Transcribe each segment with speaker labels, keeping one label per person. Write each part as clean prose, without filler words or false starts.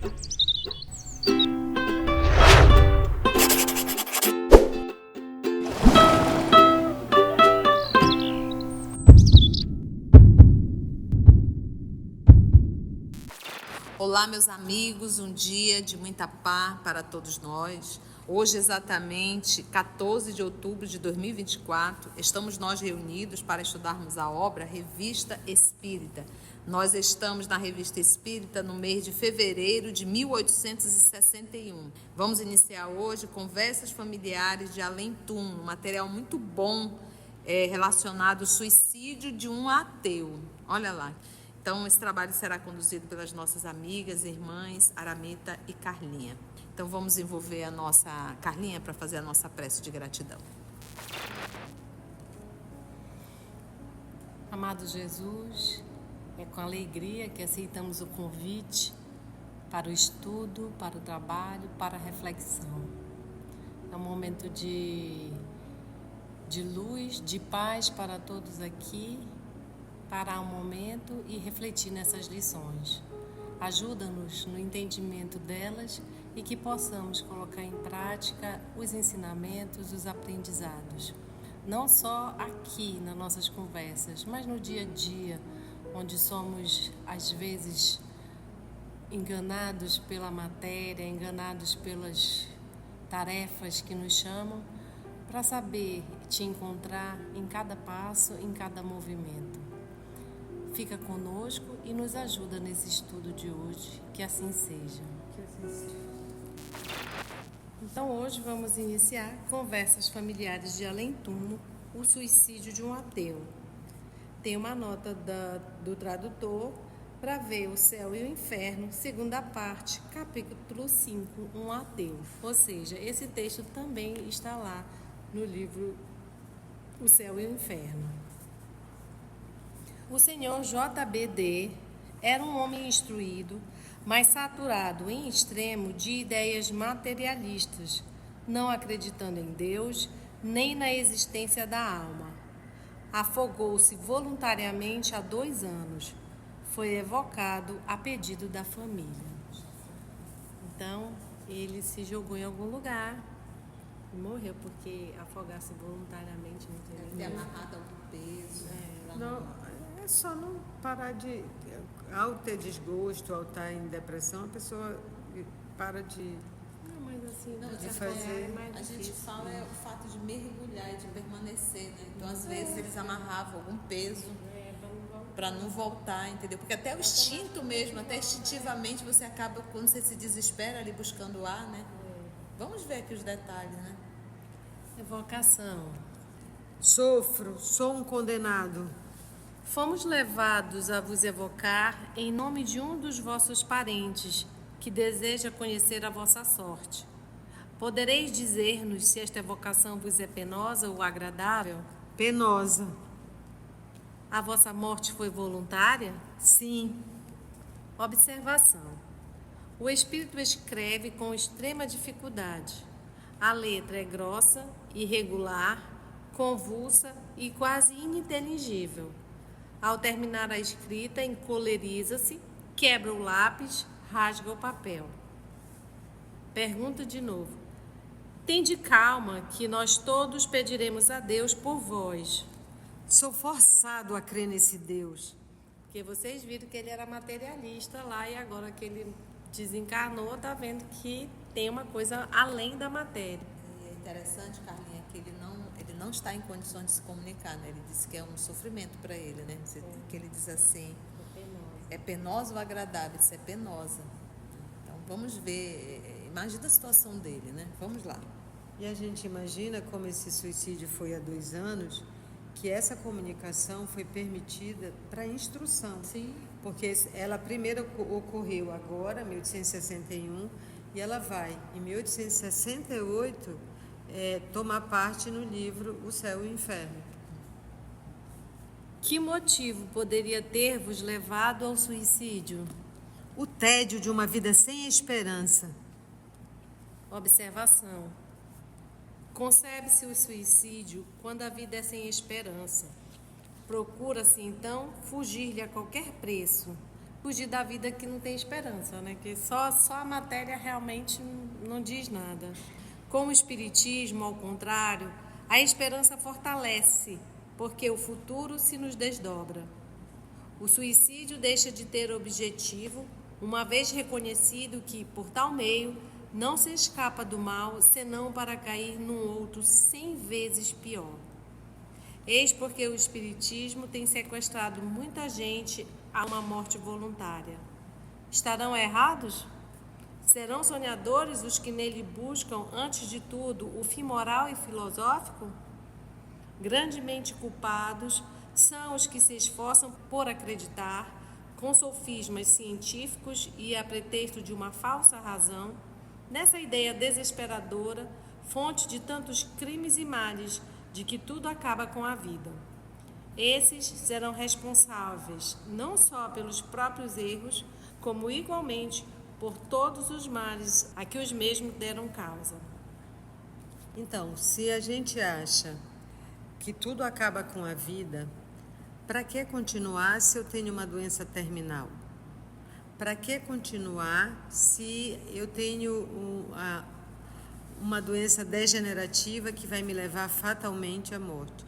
Speaker 1: Olá, meus amigos, um dia de muita paz para todos nós. Hoje, exatamente 14 de outubro de 2024, estamos nós reunidos para estudarmos a obra Revista Espírita. Nós estamos na Revista Espírita no mês de fevereiro de 1861. Vamos iniciar hoje Conversas Familiares de Além-Túmulo, um material muito bom relacionado ao suicídio de um ateu. Olha lá. Então, esse trabalho será conduzido pelas nossas amigas, irmãs, Aramita e Carlinha. Então, vamos envolver a nossa Carlinha para fazer a nossa prece de gratidão.
Speaker 2: Amado Jesus, é com alegria que aceitamos o convite para o estudo, para o trabalho, para a reflexão. É um momento de luz, de paz para todos aqui. Parar um momento e refletir nessas lições. Ajuda-nos no entendimento delas e que possamos colocar em prática os ensinamentos, os aprendizados. Não só aqui nas nossas conversas, mas no dia a dia, onde somos, às vezes, enganados pela matéria, enganados pelas tarefas que nos chamam, para saber te encontrar em cada passo, em cada movimento. Fica conosco e nos ajuda nesse estudo de hoje, que assim seja. Então hoje vamos iniciar Conversas Familiares de Além-Túmulo, o suicídio de um ateu. Tem uma nota do tradutor para ver o céu e o inferno, segunda parte, capítulo 5, um ateu. Ou seja, esse texto também está lá no livro O Céu e o Inferno. O senhor J.B.D. era um homem instruído, mas saturado em extremo de ideias materialistas, não acreditando em Deus nem na existência da alma. Afogou-se voluntariamente há 2 anos. Foi evocado a pedido da família. Então, ele se jogou em algum lugar e morreu, porque afogar-se voluntariamente não tem.
Speaker 1: Deve ter amarrado algum peso.
Speaker 3: É só não parar de... Ao ter desgosto, ao estar em depressão, a pessoa para de...
Speaker 2: Não, mas assim,
Speaker 1: Não,
Speaker 3: de fazer...
Speaker 1: a gente fala o fato de mergulhar e de permanecer, né? Então, às vezes, eles amarravam algum peso para não voltar, entendeu? Porque até o instinto mesmo, até instintivamente, você acaba, quando você se desespera ali buscando ar, né? Vamos ver aqui os detalhes, né?
Speaker 2: Evocação.
Speaker 3: Sofro, sou um condenado.
Speaker 2: Fomos levados a vos evocar em nome de um dos vossos parentes, que deseja conhecer a vossa sorte. Podereis dizer-nos se esta evocação vos é penosa ou agradável?
Speaker 3: Penosa.
Speaker 2: A vossa morte foi voluntária?
Speaker 3: Sim.
Speaker 2: Observação. O espírito escreve com extrema dificuldade. A letra é grossa, irregular, convulsa e quase ininteligível. Ao terminar a escrita, encoleriza-se, quebra o lápis, rasga o papel. Pergunta de novo. Tende calma, que nós todos pediremos a Deus por vós.
Speaker 3: Sou forçado a crer nesse Deus.
Speaker 2: Porque vocês viram que ele era materialista lá e agora que ele desencarnou, está vendo que tem uma coisa além da matéria.
Speaker 1: É interessante, Carlinha, que ele não está em condições de se comunicar, né? Ele disse que é um sofrimento para ele, né? Que ele diz assim, é penosa ou agradável? Isso é penosa. Então, vamos ver, imagina a situação dele, né? Vamos lá.
Speaker 3: E a gente imagina como esse suicídio foi há 2 anos, que essa comunicação foi permitida para instrução.
Speaker 1: Sim.
Speaker 3: Porque ela primeiro ocorreu agora, 1861, e ela vai, em 1868, tomar parte no livro O Céu e o Inferno.
Speaker 2: Que motivo poderia ter-vos levado ao suicídio?
Speaker 3: O tédio de uma vida sem esperança.
Speaker 2: Observação. Concebe-se o suicídio quando a vida é sem esperança. Procura-se, então, fugir-lhe a qualquer preço, fugir da vida que não tem esperança, né? Que só a matéria realmente não diz nada. Com o Espiritismo, ao contrário, a esperança fortalece, porque o futuro se nos desdobra. O suicídio deixa de ter objetivo, uma vez reconhecido que, por tal meio, não se escapa do mal, senão para cair num outro 100 vezes pior. Eis porque o Espiritismo tem sequestrado muita gente a uma morte voluntária. Estarão errados? Serão sonhadores os que nele buscam, antes de tudo, o fim moral e filosófico? Grandemente culpados são os que se esforçam por acreditar, com sofismas científicos e a pretexto de uma falsa razão, nessa ideia desesperadora, fonte de tantos crimes e males, de que tudo acaba com a vida. Esses serão responsáveis não só pelos próprios erros, como igualmente por todos os males a que os mesmos deram causa.
Speaker 3: Então, se a gente acha que tudo acaba com a vida, para que continuar se eu tenho uma doença terminal? Para que continuar se eu tenho uma doença degenerativa que vai me levar fatalmente à morte?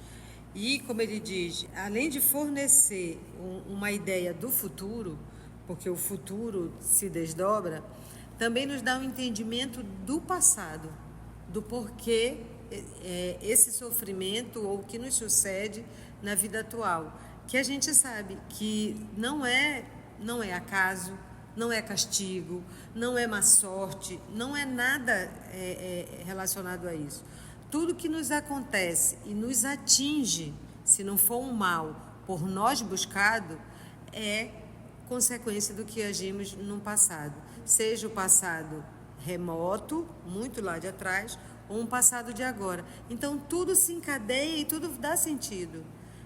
Speaker 3: E, como ele diz, além de fornecer uma ideia do futuro, porque o futuro se desdobra, também nos dá um entendimento do passado, do porquê esse sofrimento ou o que nos sucede na vida atual, que a gente sabe que não é acaso, não é castigo, não é má sorte, não é nada relacionado a isso. Tudo que nos acontece e nos atinge, se não for um mal por nós buscado, é consequência do que agimos no passado. Seja o passado remoto, muito lá de atrás, ou um passado de agora. Então, tudo se encadeia e tudo dá sentido.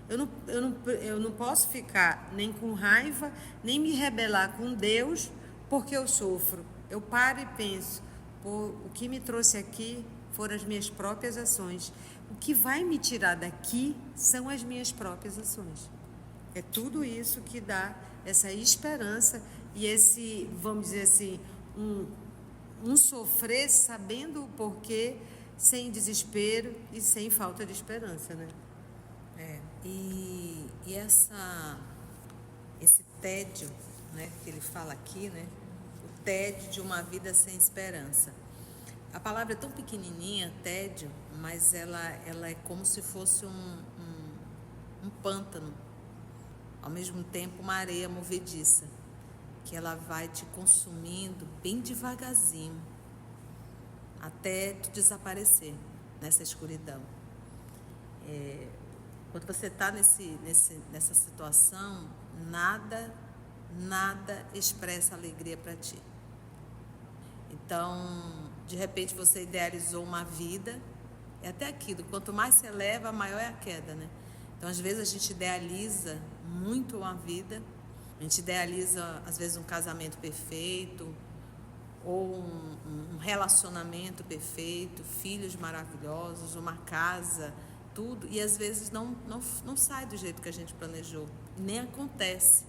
Speaker 3: Eu não posso ficar nem com raiva, nem me rebelar com Deus porque eu sofro. Eu paro e penso, o que me trouxe aqui foram as minhas próprias ações. O que vai me tirar daqui são as minhas próprias ações. É tudo isso que dá essa esperança e esse, vamos dizer assim, um sofrer sabendo o porquê, sem desespero e sem falta de esperança, né?
Speaker 1: E esse tédio, né, que ele fala aqui, né, o tédio de uma vida sem esperança. A palavra é tão pequenininha, tédio, mas ela é como se fosse um pântano, ao mesmo tempo uma areia movediça, que ela vai te consumindo bem devagarzinho, até tu desaparecer nessa escuridão. Quando você está nessa situação, nada expressa alegria para ti. Então, de repente você idealizou uma vida, é até aquilo, quanto mais se eleva, maior é a queda, né? Então, às vezes a gente idealiza muito uma vida, a gente idealiza, às vezes, um casamento perfeito, ou um relacionamento perfeito, filhos maravilhosos, uma casa, tudo, e às vezes não sai do jeito que a gente planejou, nem acontece.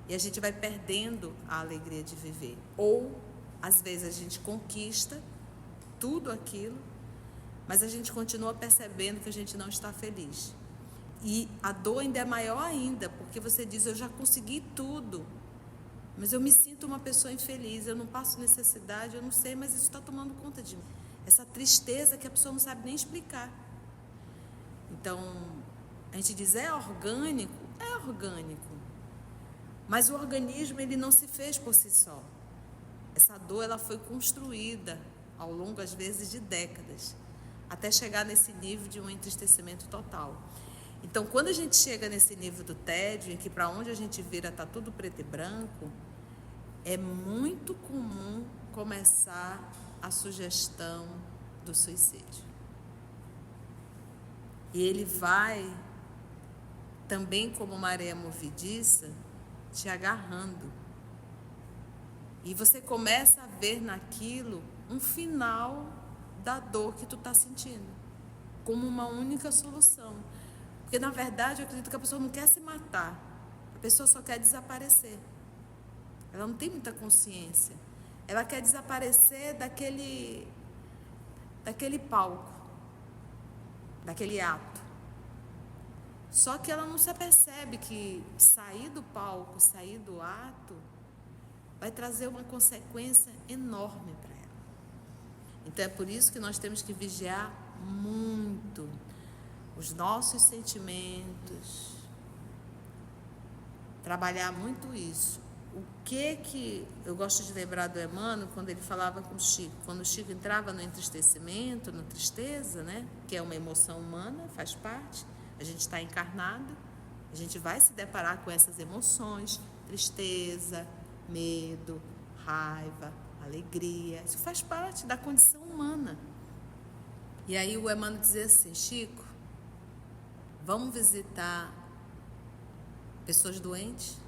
Speaker 1: E a gente vai perdendo a alegria de viver. Ou, às vezes, a gente conquista tudo aquilo, mas a gente continua percebendo que a gente não está feliz. E a dor ainda é maior ainda, porque você diz, eu já consegui tudo, mas eu me sinto uma pessoa infeliz, eu não passo necessidade, eu não sei, mas isso está tomando conta de mim. Essa tristeza que a pessoa não sabe nem explicar. Então, a gente diz, é orgânico, mas o organismo ele não se fez por si só. Essa dor ela foi construída ao longo, às vezes, de décadas, até chegar nesse nível de um entristecimento total. Então, quando a gente chega nesse nível do tédio, em que para onde a gente vira está tudo preto e branco, é muito comum começar a sugestão do suicídio. E ele vai, também como uma areia movediça, te agarrando. E você começa a ver naquilo um final da dor que tu está sentindo, como uma única solução. Porque, na verdade, eu acredito que a pessoa não quer se matar, a pessoa só quer desaparecer. Ela não tem muita consciência. Ela quer desaparecer daquele palco, daquele ato. Só que ela não se apercebe que sair do palco, sair do ato, vai trazer uma consequência enorme para ela. Então é por isso que nós temos que vigiar muito os nossos sentimentos, trabalhar muito isso. O que eu gosto de lembrar do Emmanuel quando ele falava com o Chico, quando o Chico entrava no entristecimento, na tristeza, né, que é uma emoção humana, faz parte, a gente está encarnado, a gente vai se deparar com essas emoções, tristeza, medo, raiva, alegria, isso faz parte da condição humana. E aí o Emmanuel dizia assim: Chico, vamos visitar pessoas doentes?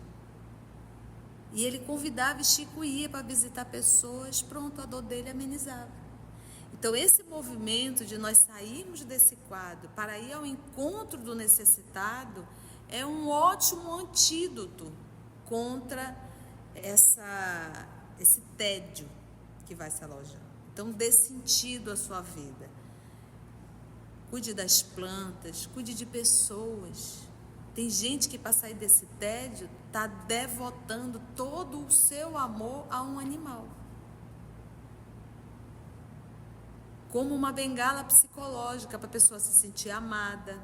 Speaker 1: E ele convidava e Chico ia para visitar pessoas, pronto, a dor dele amenizava. Então esse movimento de nós sairmos desse quadro para ir ao encontro do necessitado é um ótimo antídoto contra esse tédio que vai se alojando. Então dê sentido à sua vida. Cuide das plantas, cuide de pessoas. Tem gente que para sair desse tédio está devotando todo o seu amor a um animal. Como uma bengala psicológica para a pessoa se sentir amada,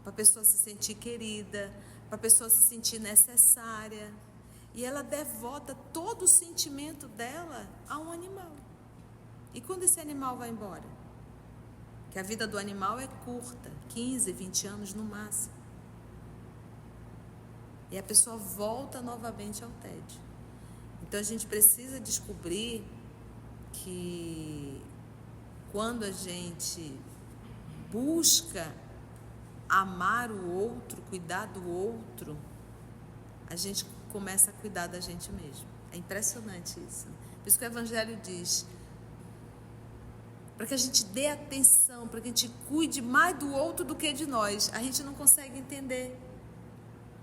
Speaker 1: para a pessoa se sentir querida, para a pessoa se sentir necessária. E ela devota todo o sentimento dela a um animal. E quando esse animal vai embora? Que a vida do animal é curta, 15, 20 anos no máximo. E a pessoa volta novamente ao tédio. Então a gente precisa descobrir que quando a gente busca amar o outro, cuidar do outro, a gente começa a cuidar da gente mesmo. É impressionante isso. Por isso que o Evangelho diz, para que a gente dê atenção, para que a gente cuide mais do outro do que de nós. A gente não consegue entender.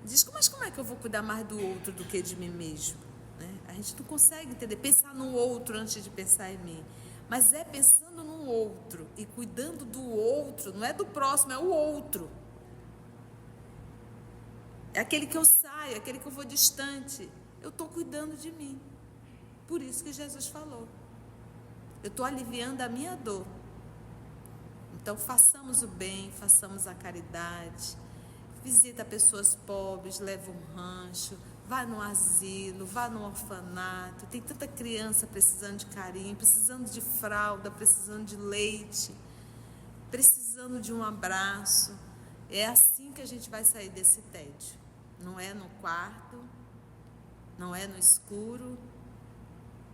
Speaker 1: Diz, mas como é que eu vou cuidar mais do outro do que de mim mesmo? Né? A gente não consegue entender, pensar no outro antes de pensar em mim. Mas é pensando no outro e cuidando do outro, não é do próximo, é o outro. É aquele que eu saio, é aquele que eu vou distante. Eu estou cuidando de mim. Por isso que Jesus falou. Eu estou aliviando a minha dor. Então façamos o bem, façamos a caridade. Visita pessoas pobres, leva um rancho, vá no asilo, vá no orfanato. Tem tanta criança precisando de carinho, precisando de fralda, precisando de leite, precisando de um abraço. É assim que a gente vai sair desse tédio. Não é no quarto, não é no escuro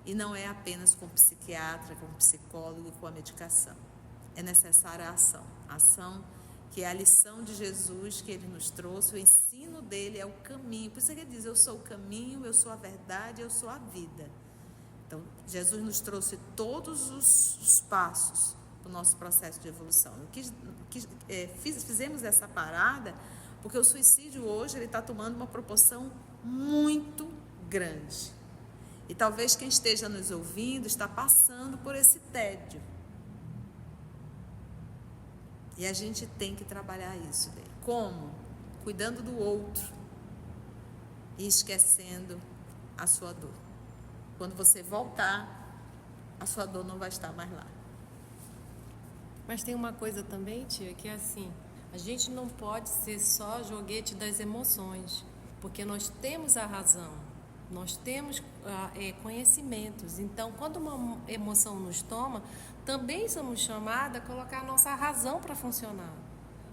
Speaker 1: e não é apenas com o psiquiatra, com o psicólogo, com a medicação. É necessária a ação. A ação que é a lição de Jesus que ele nos trouxe, o ensino dele é o caminho. Por isso que ele diz, eu sou o caminho, eu sou a verdade, eu sou a vida. Então, Jesus nos trouxe todos os passos do nosso processo de evolução. Fizemos essa parada porque o suicídio hoje está tomando uma proporção muito grande. E talvez quem esteja nos ouvindo está passando por esse tédio. E a gente tem que trabalhar isso. Como? Cuidando do outro e esquecendo a sua dor. Quando você voltar, a sua dor não vai estar mais lá.
Speaker 2: Mas tem uma coisa também, tia, que é assim, a gente não pode ser só joguete das emoções, porque nós temos a razão, nós temos conhecimentos. Então, quando uma emoção nos toma, também somos chamados a colocar a nossa razão para funcionar.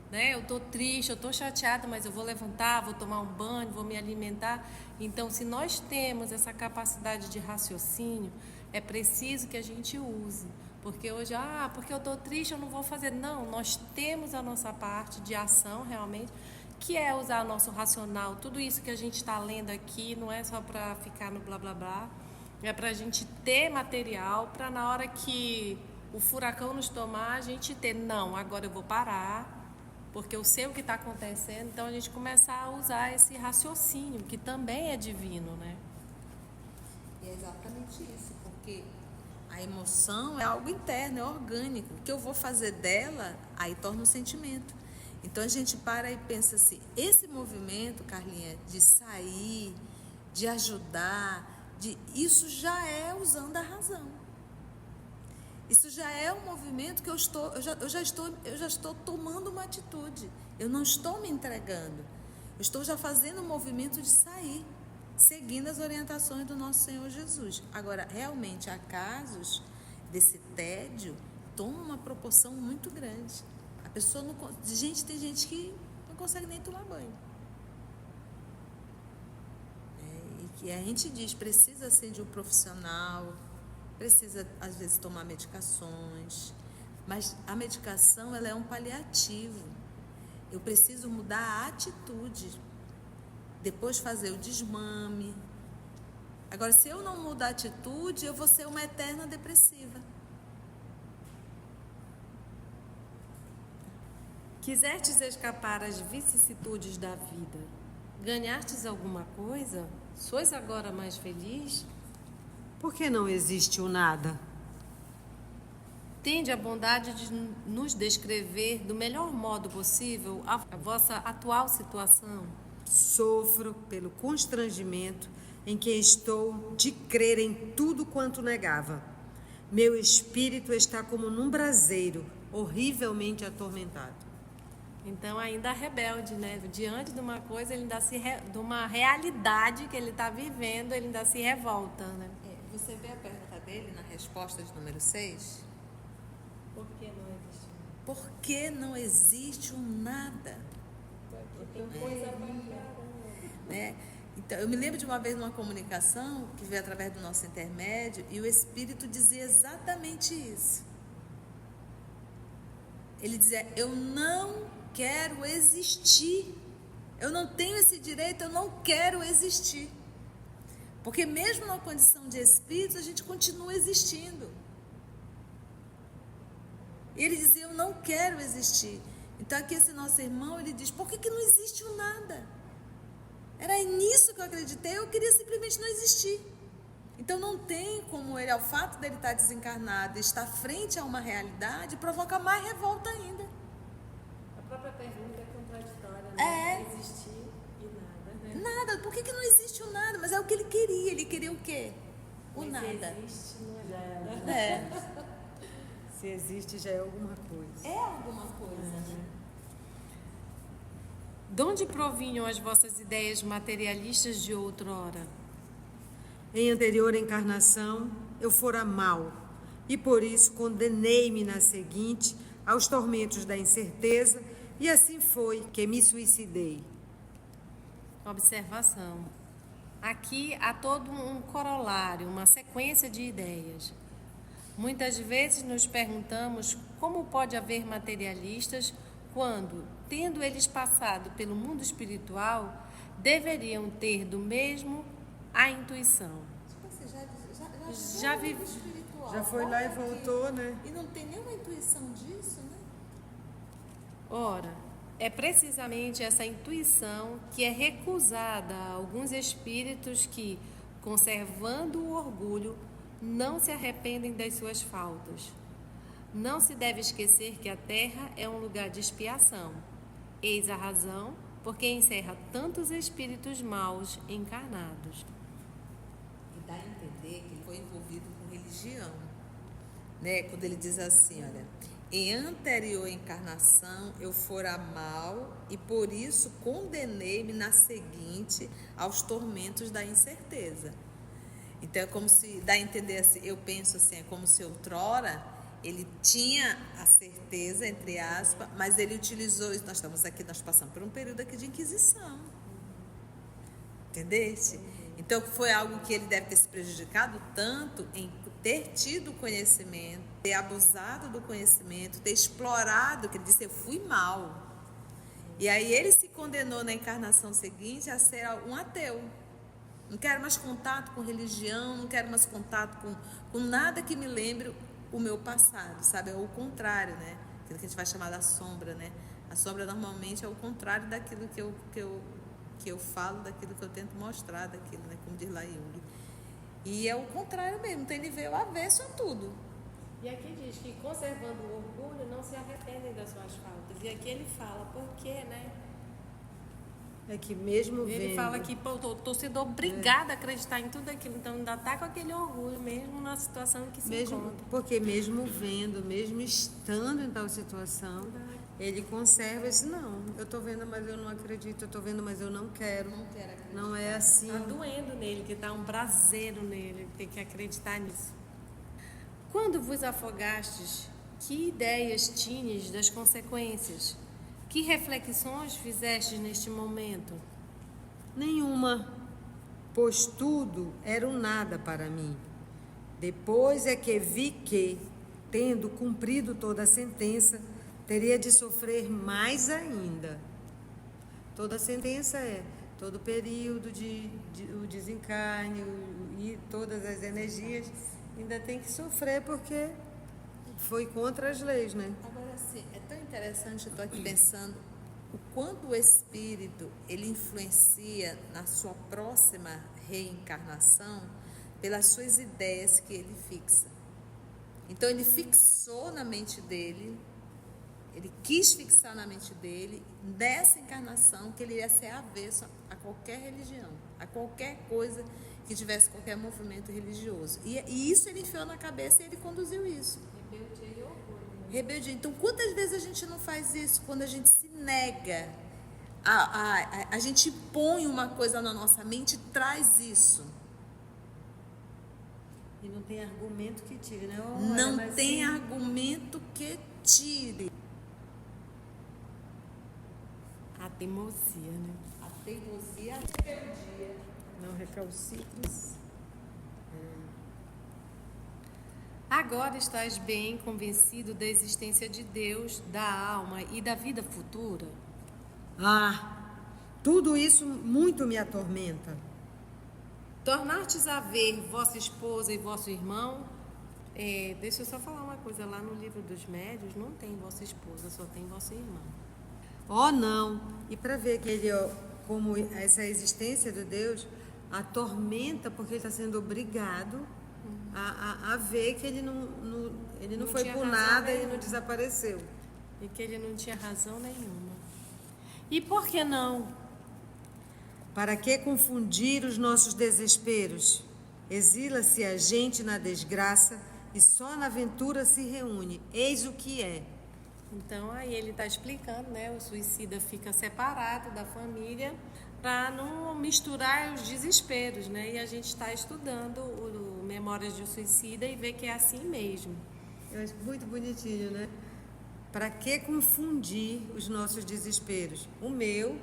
Speaker 2: Né? Eu estou triste, eu estou chateada, mas eu vou levantar, vou tomar um banho, vou me alimentar. Então, se nós temos essa capacidade de raciocínio, é preciso que a gente use. Porque hoje, porque eu estou triste, eu não vou fazer. Não, nós temos a nossa parte de ação realmente, que é usar o nosso racional. Tudo isso que a gente está lendo aqui não é só para ficar no blá blá blá, é para a gente ter material, para na hora que o furacão nos tomar, a gente ter, não, agora eu vou parar, porque eu sei o que está acontecendo. Então a gente começa a usar esse raciocínio, que também é divino, né?
Speaker 1: exatamente isso, porque a emoção é algo interno, é orgânico. O que eu vou fazer dela, aí torna um sentimento. Então a gente para e pensa assim, esse movimento, Carlinha, de sair, de ajudar, isso já é usando a razão. Isso já é um movimento que eu já estou tomando uma atitude. Eu não estou me entregando. Eu estou já fazendo um movimento de sair, seguindo as orientações do nosso Senhor Jesus. Agora, realmente, há casos desse tédio, toma uma proporção muito grande. A pessoa não... tem gente que não consegue nem tomar banho. E que a gente diz, precisa ser de um profissional, precisa, às vezes, tomar medicações, mas a medicação, ela é um paliativo. Eu preciso mudar a atitude, depois fazer o desmame. Agora, se eu não mudar a atitude, eu vou ser uma eterna depressiva.
Speaker 2: Quisestes escapar às vicissitudes da vida, ganhastes alguma coisa? Sois agora mais feliz?
Speaker 3: Por que não existe o nada?
Speaker 2: Tende a bondade de nos descrever do melhor modo possível a vossa atual situação.
Speaker 3: Sofro pelo constrangimento em que estou de crer em tudo quanto negava. Meu espírito está como num braseiro, horrivelmente atormentado.
Speaker 2: Então, ainda rebelde, né? Diante de uma coisa, ele ainda de uma realidade que ele está vivendo, ele ainda se revolta, né?
Speaker 1: Você vê a pergunta dele na resposta de número 6?
Speaker 2: Por que não existe?
Speaker 1: Por que não existe um nada?
Speaker 2: Tem coisa pra
Speaker 1: né? Então, eu me lembro de uma vez numa comunicação que veio através do nosso intermédio e o Espírito dizia exatamente isso. Ele dizia, eu não quero existir. Eu não tenho esse direito, eu não quero existir. Porque mesmo na condição de espírito, a gente continua existindo. E ele dizia, eu não quero existir. Então aqui esse nosso irmão, ele diz, por que não existe o nada? Era nisso que eu acreditei, eu queria simplesmente não existir. Então não tem como ele, ao fato dele estar desencarnado, estar frente a uma realidade, provoca mais revolta ainda.
Speaker 2: A própria pergunta é contraditória, né? Existir e nada, né?
Speaker 1: Nada, por que não existe o nada? Mas é o que ele queria o quê? O
Speaker 2: Mas
Speaker 1: nada.
Speaker 2: Se existe, não é.
Speaker 3: Se existe, já é alguma coisa.
Speaker 1: É alguma coisa, né?
Speaker 2: De onde provinham as vossas ideias materialistas de outrora?
Speaker 3: Em anterior encarnação, eu fora mal, e por isso condenei-me na seguinte aos tormentos da incerteza, e assim foi que me suicidei.
Speaker 2: Observação. Aqui há todo um corolário, uma sequência de ideias. Muitas vezes nos perguntamos como pode haver materialistas quando, tendo eles passado pelo mundo espiritual, deveriam ter do mesmo a intuição.
Speaker 3: Já foi lá e voltou, né?
Speaker 1: E não tem nenhuma intuição disso, né?
Speaker 2: Ora, é precisamente essa intuição que é recusada a alguns espíritos que, conservando o orgulho, não se arrependem das suas faltas. Não se deve esquecer que a Terra é um lugar de expiação. Eis a razão porque encerra tantos espíritos maus encarnados.
Speaker 1: E dá a entender que ele foi envolvido com religião, né? Quando ele diz assim, olha, em anterior encarnação eu fora mal e por isso condenei-me na seguinte aos tormentos da incerteza. Então é como se, dá a entender assim, eu penso assim, é como se outrora ele tinha a certeza, entre aspas, mas ele utilizou, nós passamos por um período aqui de inquisição. Entendeste? Então foi algo que ele deve ter se prejudicado tanto em ter tido conhecimento, ter abusado do conhecimento, ter explorado, que ele disse, eu fui mal. E aí ele se condenou na encarnação seguinte a ser um ateu. Não quero mais contato com religião, não quero mais contato com nada que me lembre o meu passado, sabe? É o contrário, né? Aquilo que a gente vai chamar da sombra, né? A sombra normalmente é o contrário daquilo que eu falo, daquilo que eu tento mostrar, daquilo, né? Como diz lá Jung. E é o contrário mesmo, então ele veio avesso a tudo.
Speaker 2: E aqui diz que conservando o orgulho não se arrependem das suas faltas. E aqui ele fala, por quê, né?
Speaker 3: É que mesmo
Speaker 2: Ele
Speaker 3: vendo...
Speaker 2: fala que tô sendo obrigada a acreditar em tudo aquilo, então ainda tá com aquele orgulho mesmo na situação em que se encontra.
Speaker 3: Porque mesmo vendo, mesmo estando em tal situação, ele conserva esse, não, eu estou vendo, mas eu não acredito, eu estou vendo, mas eu não quero. Não é assim.
Speaker 2: Tá doendo nele, que tá um braseiro nele, ele tem que acreditar nisso. Quando vos afogastes, que ideias tinhas das consequências? Que reflexões fizestes neste momento?
Speaker 3: Nenhuma, pois tudo era um nada para mim. Depois é que vi que, tendo cumprido toda a sentença, teria de sofrer mais ainda. Toda a sentença é todo o período o desencarne e todas as energias, ainda tem que sofrer porque foi contra as leis, né?
Speaker 1: Agora, assim, é tão interessante, eu estou aqui pensando o quanto o espírito, ele influencia na sua próxima reencarnação pelas suas ideias que ele fixa. Então, ele fixou na mente dele, ele quis fixar na mente dele, nessa encarnação, que ele ia ser avesso a qualquer religião, a qualquer coisa que tivesse qualquer movimento religioso. E isso ele enfiou na cabeça e ele conduziu isso.
Speaker 2: Rebeldia e orgulho.
Speaker 1: Rebeldia. Então, quantas vezes a gente não faz isso? Quando a gente se nega, a gente põe uma coisa na nossa mente e traz isso.
Speaker 3: E não tem argumento que tire, né?
Speaker 1: Não tem argumento que tire.
Speaker 2: A teimosia, né?
Speaker 1: A teimosia, a rebeldia.
Speaker 3: Não recalcitres.
Speaker 2: Agora estás bem convencido da existência de Deus, da alma e da vida futura?
Speaker 3: Tudo isso muito me atormenta.
Speaker 2: Tornastes a ver vossa esposa e vosso irmão? Deixa eu só falar uma coisa, lá no livro dos médios não tem vossa esposa, só tem vosso irmão.
Speaker 3: Não. E para ver que ele, como essa existência de Deus atormenta, porque ele está sendo obrigado a ver que ele não foi por nada e não desapareceu.
Speaker 2: E que ele não tinha razão nenhuma. E por que não?
Speaker 3: Para que confundir os nossos desesperos? Exila-se a gente na desgraça e só na ventura se reúne. Eis o que é.
Speaker 2: Então, aí ele está explicando, né? O suicida fica separado da família para não misturar os desesperos, né? E a gente está estudando o Memórias de um Suicida e vê que é assim mesmo.
Speaker 3: Eu acho muito bonitinho, né? Para que confundir os nossos desesperos? O meu,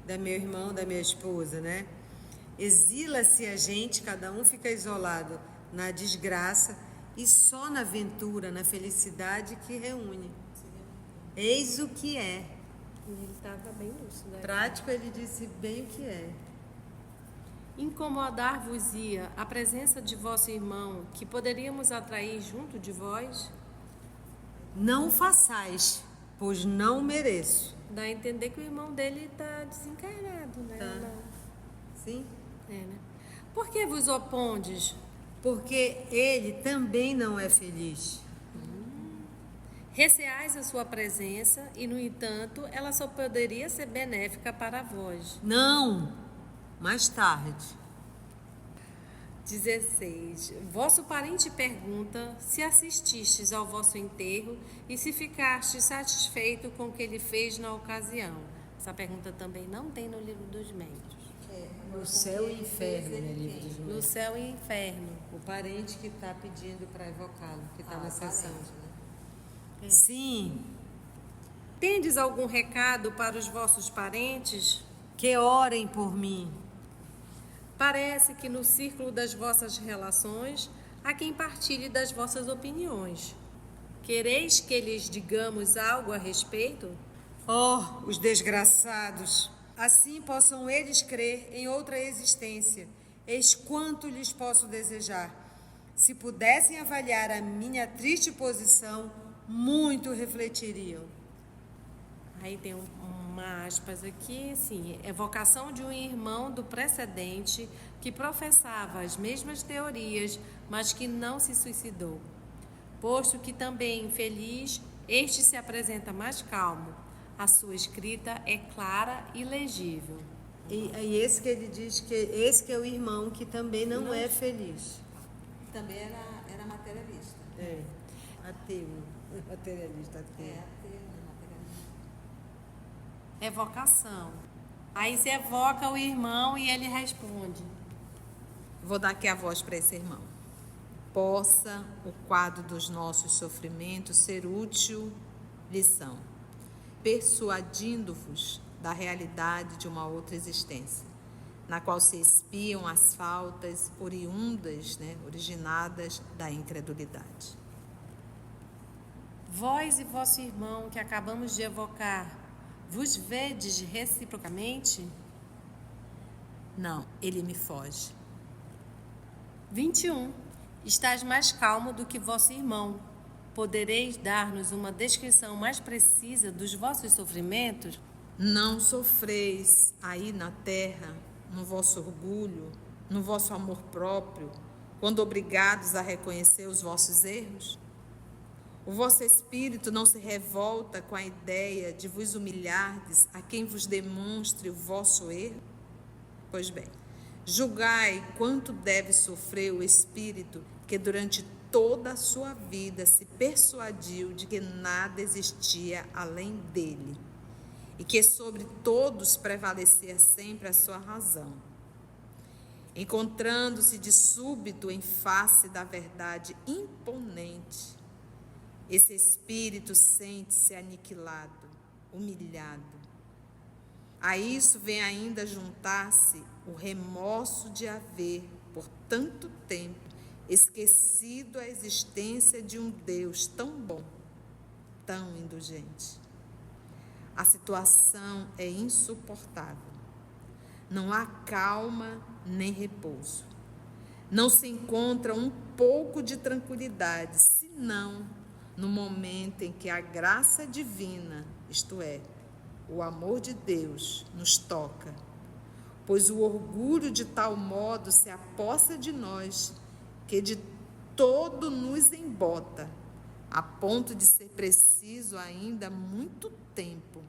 Speaker 3: da meu irmão, da minha esposa, né? Exila-se a gente, cada um fica isolado na desgraça e só na ventura, na felicidade que reúne. Eis o que é.
Speaker 2: E ele estava bem lúcido. Né?
Speaker 3: Prático, ele disse bem o que é.
Speaker 2: Incomodar-vos-ia a presença de vosso irmão, que poderíamos atrair junto de vós?
Speaker 3: Não façais, pois não mereço.
Speaker 2: Dá a entender que o irmão dele está desencarnado, né?
Speaker 3: Tá. Sim.
Speaker 2: Né? Por que vos opondes?
Speaker 3: Porque ele também não é feliz.
Speaker 2: Receais a sua presença e, no entanto, ela só poderia ser benéfica para vós.
Speaker 3: Não, mais tarde.
Speaker 2: 16. Vosso parente pergunta se assististes ao vosso enterro e se ficastes satisfeito com o que ele fez na ocasião. Essa pergunta também não tem no livro dos médios.
Speaker 3: No céu e inferno, né, livro dos
Speaker 2: No
Speaker 3: médios.
Speaker 2: céu e inferno.
Speaker 3: O parente que está pedindo para evocá-lo, que está na sessão.
Speaker 1: Parente, né?
Speaker 3: Sim,
Speaker 2: Tendes algum recado para os vossos parentes?
Speaker 3: que orem por mim.
Speaker 2: Parece que no círculo das vossas relações há quem partilhe das vossas opiniões. Quereis que lhes digamos algo a respeito?
Speaker 3: Os desgraçados! Assim possam eles crer em outra existência. Eis quanto lhes posso desejar. Se pudessem avaliar a minha triste posição, muito refletiriam.
Speaker 2: Aí tem uma aspas aqui, assim, evocação de um irmão do precedente que professava as mesmas teorias, mas que não se suicidou. Posto que também infeliz, este se apresenta mais calmo. A sua escrita é clara e legível.
Speaker 3: E esse que ele diz que esse que é o irmão que também não é feliz.
Speaker 1: Também era materialista.
Speaker 3: É, ateu, materialista ateu.
Speaker 1: Ateu, materialista.
Speaker 2: Evocação. Aí se evoca o irmão e ele responde.
Speaker 1: Vou dar aqui a voz para esse irmão. Possa o quadro dos nossos sofrimentos ser útil lição, persuadindo-vos da realidade de uma outra existência, na qual se espiam as faltas oriundas, originadas da incredulidade.
Speaker 2: Vós e vosso irmão que acabamos de evocar, vos vedes reciprocamente?
Speaker 1: Não, ele me foge.
Speaker 2: 21. Estás mais calmo do que vosso irmão. Podereis dar-nos uma descrição mais precisa dos vossos sofrimentos?
Speaker 1: Não sofreis aí na terra, no vosso orgulho, no vosso amor próprio, quando obrigados a reconhecer os vossos erros? O vosso espírito não se revolta com a ideia de vos humilhardes a quem vos demonstre o vosso erro? Pois bem, julgai quanto deve sofrer o espírito que durante toda a sua vida se persuadiu de que nada existia além dele e que sobre todos prevalecia sempre a sua razão. Encontrando-se de súbito em face da verdade imponente, esse espírito sente-se aniquilado, humilhado. A isso vem ainda juntar-se o remorso de haver, por tanto tempo, esquecido a existência de um Deus tão bom, tão indulgente. A situação é insuportável. Não há calma nem repouso. Não se encontra um pouco de tranquilidade, senão no momento em que a graça divina, isto é, o amor de Deus, nos toca. Pois o orgulho de tal modo se apossa de nós, que de todo nos embota, a ponto de ser preciso ainda muito tempo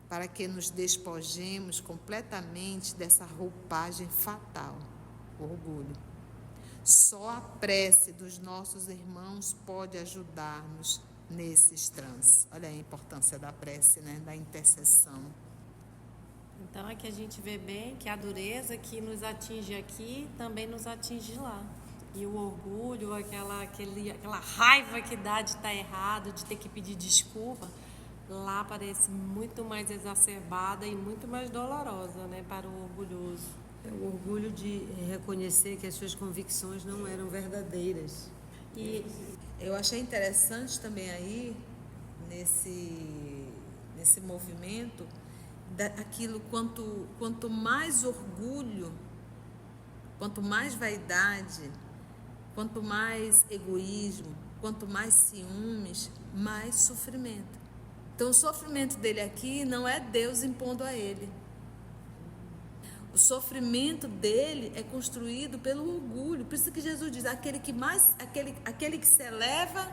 Speaker 1: para que nos despojemos completamente dessa roupagem fatal, o orgulho. Só a prece dos nossos irmãos pode ajudar-nos nesses transes. Olha a importância da prece, da intercessão.
Speaker 2: Então é que a gente vê bem que a dureza que nos atinge aqui também nos atinge lá. E o orgulho, aquela raiva que dá de estar errado, de ter que pedir desculpa, lá parece muito mais exacerbada e muito mais dolorosa, para o orgulhoso.
Speaker 3: É o orgulho de reconhecer que as suas convicções não eram verdadeiras.
Speaker 1: E eu achei interessante também aí, nesse movimento, aquilo quanto mais orgulho, quanto mais vaidade, quanto mais egoísmo, quanto mais ciúmes, mais sofrimento. Então o sofrimento dele aqui não é Deus impondo a ele. O sofrimento dele é construído pelo orgulho. Por isso que Jesus diz, aquele que se eleva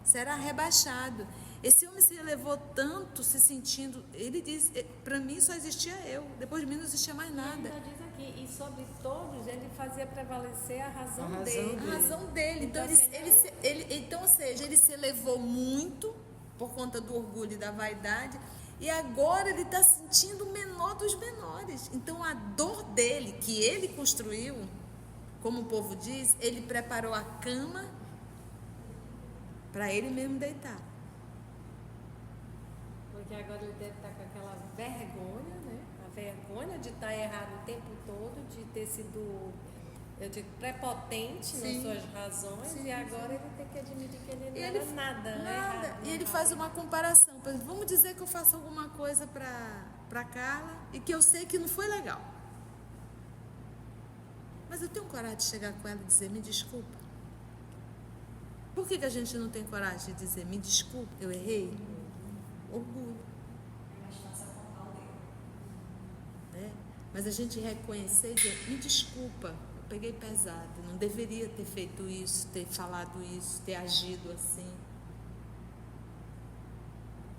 Speaker 1: será rebaixado. Esse homem se elevou tanto, se sentindo, ele diz, para mim só existia eu, depois de mim não existia mais nada.
Speaker 2: Ele diz aqui, e sobre todos ele fazia prevalecer a razão
Speaker 1: A
Speaker 2: dele.
Speaker 1: razão dele. Então, ou seja, ele se elevou muito por conta do orgulho e da vaidade, e agora ele está sentindo o menor dos menores. Então a dor dele, que ele construiu, como o povo diz, ele preparou a cama para ele mesmo deitar.
Speaker 2: Porque agora ele deve estar com aquela vergonha, a vergonha de estar errado o tempo todo, de ter sido, eu digo, prepotente nas suas razões, e agora ele tem que admitir que ele não era nada. Errado,
Speaker 1: e ele faz uma comparação. Por exemplo, vamos dizer que eu faço alguma coisa para Carla e que eu sei que não foi legal. Mas eu tenho coragem de chegar com ela e dizer, me desculpa. Por que a gente não tem coragem de dizer, me desculpa, eu errei? Orgulho. Mas a gente reconhecer e dizer, me desculpa, eu peguei pesado, não deveria ter feito isso, ter falado isso, ter agido assim.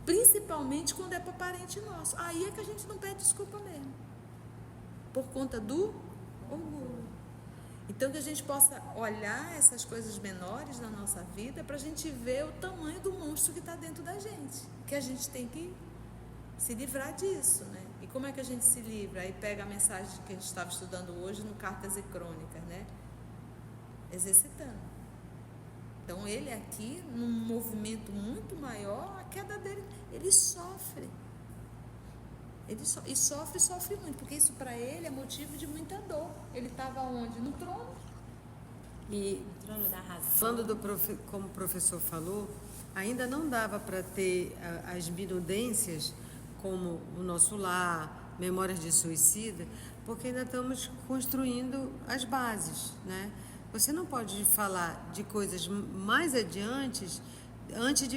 Speaker 1: Principalmente quando é para parente nosso. Aí é que a gente não pede desculpa mesmo. Por conta do orgulho. Então, que a gente possa olhar essas coisas menores na nossa vida para a gente ver o tamanho do monstro que está dentro da gente. Que a gente tem que se livrar disso, né? E como é que a gente se livra? Aí pega a mensagem que a gente estava estudando hoje no Cartas e Crônicas, né? Exercitando. Então, ele aqui, num movimento muito maior, a queda dele, ele sofre. E sofre muito, porque isso para ele é motivo de muita dor. Ele estava onde? No trono.
Speaker 3: E
Speaker 2: O trono da razão.
Speaker 3: falando como o professor falou, ainda não dava para ter as minudências como o nosso lar, memórias de suicida, porque ainda estamos construindo as bases, né? Você não pode falar de coisas mais adiante antes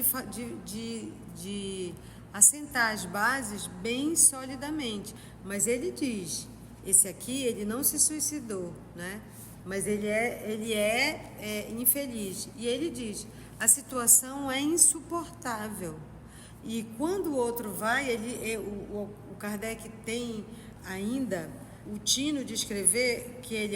Speaker 3: de assentar as bases bem solidamente. Mas ele diz, esse aqui, ele não se suicidou, né? Mas ele é infeliz. E ele diz, a situação é insuportável. E quando o outro vai, o Kardec tem ainda o tino de escrever que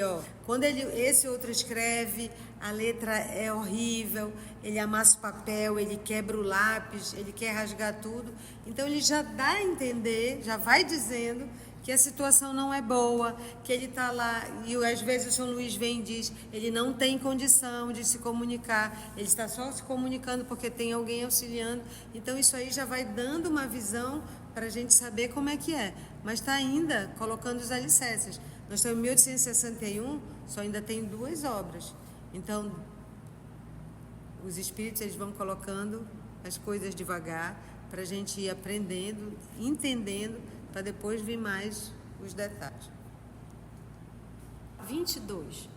Speaker 3: quando esse outro escreve, a letra é horrível, ele amassa o papel, ele quebra o lápis, ele quer rasgar tudo. Então ele já dá a entender, já vai dizendo que a situação não é boa, que ele está lá, e às vezes o São Luís vem e diz, ele não tem condição de se comunicar, ele está só se comunicando porque tem alguém auxiliando. Então isso aí já vai dando uma visão para a gente saber como é que é. Mas está ainda colocando os alicerces. Nós estamos em 1861, só ainda tem 2 obras. Então, os espíritos eles vão colocando as coisas devagar para a gente ir aprendendo, entendendo, para depois vir mais os detalhes.
Speaker 2: 22.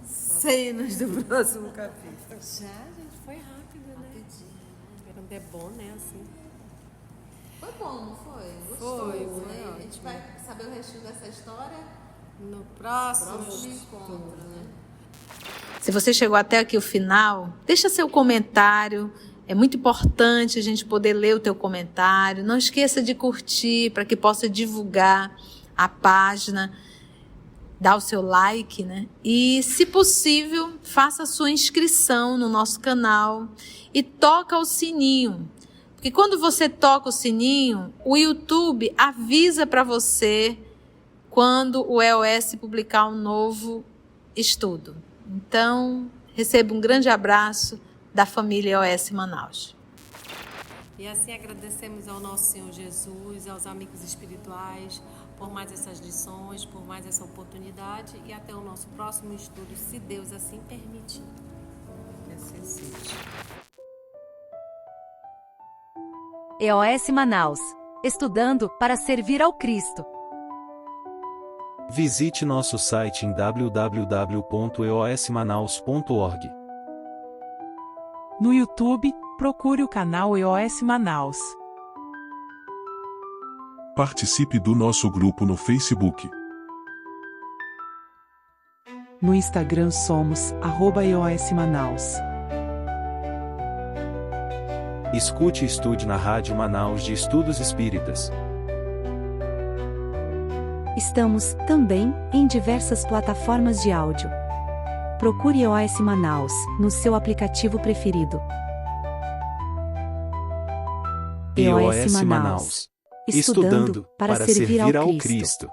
Speaker 3: Cenas do próximo capítulo.
Speaker 2: Já, gente, foi rápido, né? Rapidinho. É bom, né, assim.
Speaker 1: Foi bom, não foi? Gostoso,
Speaker 2: Foi
Speaker 1: né? A gente
Speaker 2: ótimo.
Speaker 1: vai saber o restinho dessa história
Speaker 2: No
Speaker 1: no
Speaker 2: próximo
Speaker 1: encontro, né?
Speaker 4: Se você chegou até aqui o final, deixa seu comentário. É muito importante a gente poder ler o teu comentário. Não esqueça de curtir para que possa divulgar a página, dar o seu like, né? E, se possível, faça a sua inscrição no nosso canal e toca o sininho. Porque quando você toca o sininho, o YouTube avisa para você quando o EOS publicar um novo estudo. Então, receba um grande abraço da família EOS Manaus.
Speaker 2: E assim agradecemos ao nosso Senhor Jesus, aos amigos espirituais, por mais essas lições, por mais essa oportunidade e até o nosso próximo estudo, se Deus assim permitir.
Speaker 3: Necessite.
Speaker 5: EOS Manaus. Estudando para servir ao Cristo.
Speaker 6: Visite nosso site em www.eosmanaus.org.
Speaker 7: No YouTube, procure o canal EOS Manaus.
Speaker 8: Participe do nosso grupo no Facebook.
Speaker 7: No Instagram somos @EOS Manaus.
Speaker 6: Escute e estude na Rádio Manaus de Estudos Espíritas.
Speaker 5: Estamos, também, em diversas plataformas de áudio. Procure EOS Manaus, no seu aplicativo preferido.
Speaker 6: EOS Manaus. Estudando para servir ao Cristo.